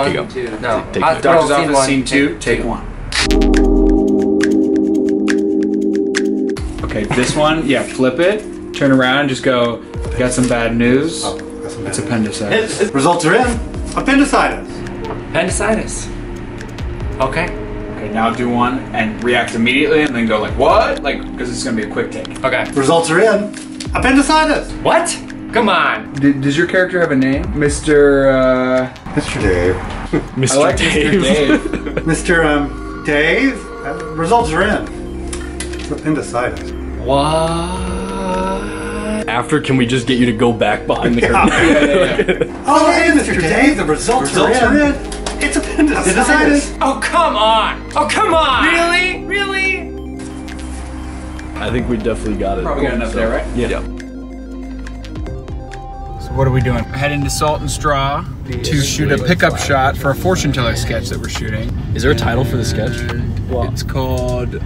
one? Go. No. Doctor's office, scene 2, take 1. Okay, this one, yeah, flip it, turn around, just go, got some bad news. Oh, got some bad It's appendicitis. Results are in. Appendicitis. Appendicitis. Okay. Okay, now do one and react immediately and then go like, what? Like, because it's gonna be a quick take. Okay. Results are in. Appendicitis. What? Come on. Does your character have a name? Mr. Mr. Dave. I like Mr. Dave. Mr. Dave. Results are in. It's appendicitis. What? After, can we just get you to go back behind the curtain? Yeah. Oh, hey, Mr. Dave. The results are in. It's appendicitis. Oh, come on. Oh, come on. Really? Really? I think we definitely got it. Probably got enough there, right? Yeah. So what are we doing? We're heading to Salt and Straw to shoot a pickup shot for a fortune teller sketch that we're shooting. Is there a title for the sketch? It's called,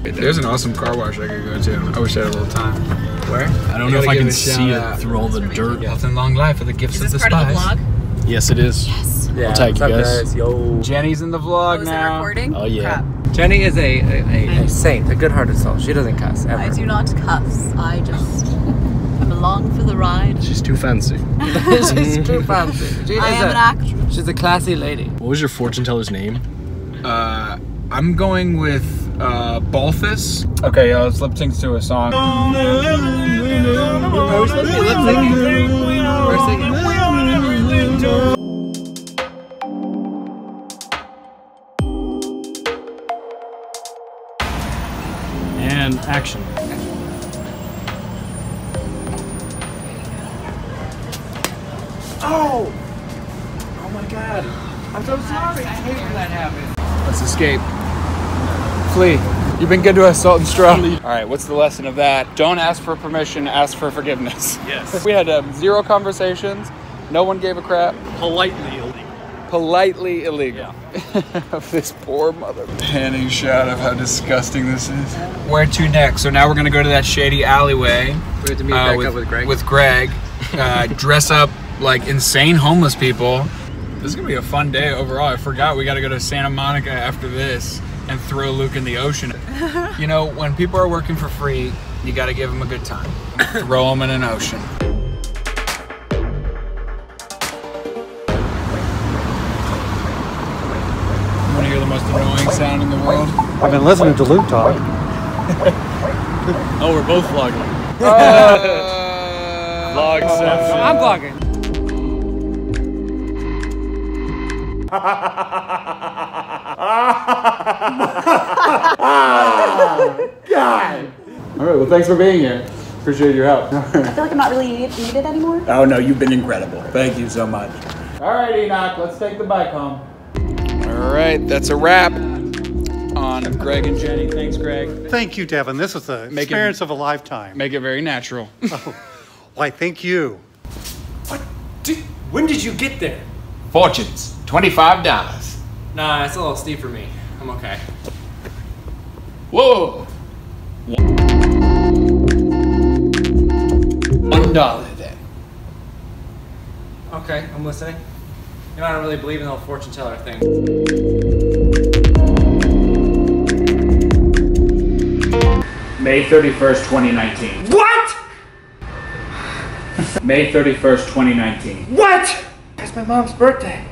there's an awesome car wash I could go to. I wish I had a little time. Where? I don't know if I can see it through all the dirt. Health and long life are the gifts of the part of the spies. vlog? Yes, it is. Yes. I'll tag you guys. Yo. Jenny's in the vlog Was it now. recording? Oh yeah. Crap. Jenny is a saint, a good-hearted soul. She doesn't cuss ever. I do not cuss. I just am along for the ride. She's too fancy. She's too fancy. I am an actress. She's a classy lady. What was your fortune teller's name? I'm going with Balthus. Okay, let's lip sync to a song. We're supposed to be lip syncing. We're singing. And action. Oh! Oh my god. I'm so sorry. I hate when that happens. Let's escape. Flee. You've been good to us, Salt and Straw. All right, what's the lesson of that? Don't ask for permission, ask for forgiveness. Yes. We had 0 conversations. No one gave a crap. Politely illegal. Politely illegal. Of this poor mother. Panning shot of how disgusting this is. Where to next? So now we're gonna go to that shady alleyway. We have to meet back up with Greg. With Greg. Dress up like insane homeless people. This is gonna be a fun day overall. I forgot we gotta go to Santa Monica after this and throw Luke in the ocean. You know, when people are working for free, you gotta give them a good time. Throw them in an ocean. Want to hear the most annoying sound in the world? I've been listening to Luke talk. Oh, we're both vlogging. Vlogception. I'm vlogging. God. All right, well, thanks for being here. Appreciate your help. I feel like I'm not really needed anymore. Oh no, you've been incredible. Thank you so much. All right, Enoch, let's take the bike home. All right, that's a wrap on Greg and Jenny. Thanks, Greg. Thank you, Devin. This was the experience of a lifetime. Make it very natural. Why, thank you. When did you get there? Fortunes, $25. Nah, it's a little steep for me. I'm okay. Whoa. $1 then. Okay, I'm listening. You know, I don't really believe in the whole fortune teller thing. May 31st, 2019. What? May 31st, 2019. What? It's my mom's birthday.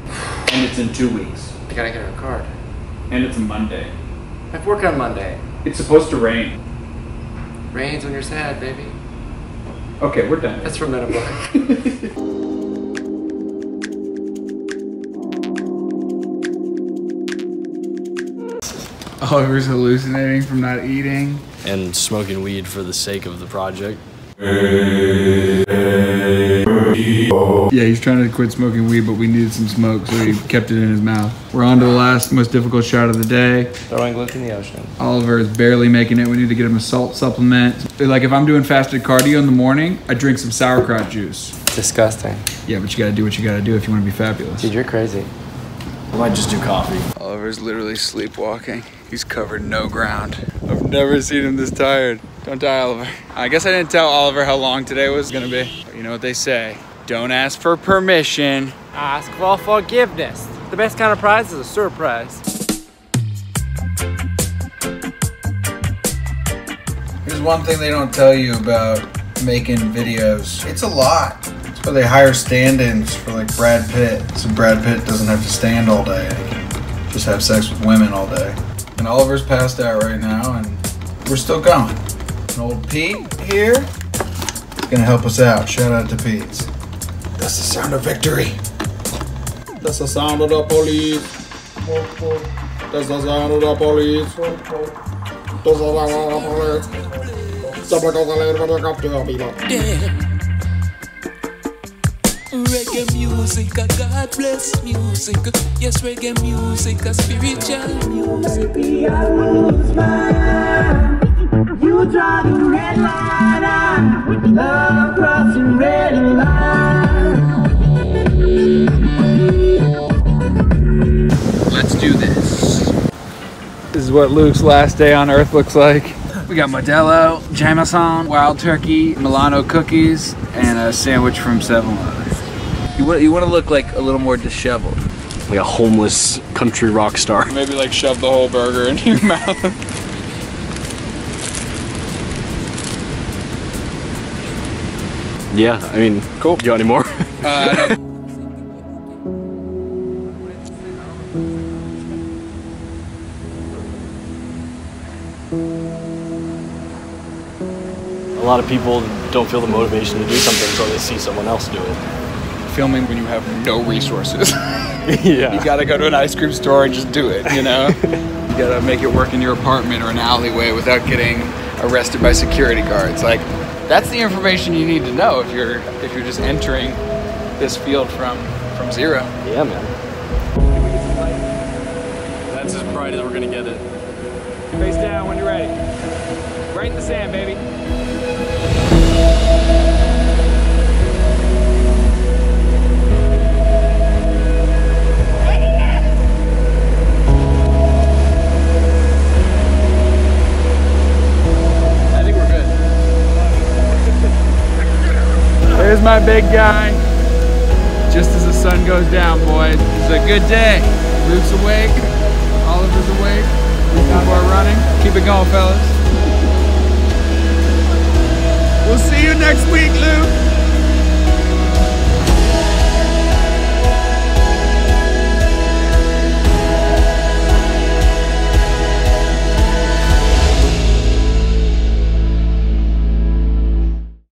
And it's in 2 weeks. I gotta get her a card. And it's a Monday. I have work on Monday. It's supposed to rain. Rains when you're sad, baby. Okay, we're done. That's from Men in Black. Oliver's hallucinating from not eating. And smoking weed for the sake of the project. Yeah, he's trying to quit smoking weed, but we needed some smoke, so he kept it in his mouth. We're on to the last, most difficult shot of the day. Throwing Luke in the ocean. Oliver is barely making it. We need to get him a salt supplement. Like if I'm doing fasted cardio in the morning, I drink some sauerkraut juice. Disgusting. Yeah, but you gotta do what you gotta do if you wanna be fabulous. Dude, you're crazy. I might just do coffee. Oliver's literally sleepwalking. He's covered no ground. I've never seen him this tired. Don't die, Oliver. I guess I didn't tell Oliver how long today was gonna be. But you know what they say, Don't ask for permission. Ask for forgiveness. The best kind of prize is a surprise. Here's one thing they don't tell you about making videos. It's a lot. That's why they hire stand-ins for like Brad Pitt. So Brad Pitt doesn't have to stand all day and he can just have sex with women all day. And Oliver's passed out right now and we're still going. And old Pete here is gonna help us out. Shout out to Pete. That's the sound of victory. That's the sound of the police. That's the sound of the police. That's the sound of the police. Reggae music, a God bless music. Yes, reggae music, a spiritual music. Maybe I lose mine. You draw the red line. Love crossing red line. Let's do this. This is what Luke's last day on Earth looks like. We got Modelo, Jameson, wild turkey, Milano cookies, and a sandwich from 7-Eleven. You want to look like a little more disheveled. Like a homeless country rock star. Maybe like shove the whole burger into your mouth. Yeah, I mean, cool. You got any more? No. A lot of people don't feel the motivation to do something until they see someone else do it. Filming when you have no resources. Yeah. You gotta go to an ice cream store and just do it, you know? You gotta make it work in your apartment or an alleyway without getting arrested by security guards. Like, that's the information you need to know if you're just entering this field from zero. Yeah, man. That's as bright as we're gonna get it. Face down when you're ready. Right in the sand, baby. There's my big guy. Just as the sun goes down, boys. It's a good day. Luke's awake. Oliver's awake. These people are running. Keep it going, fellas.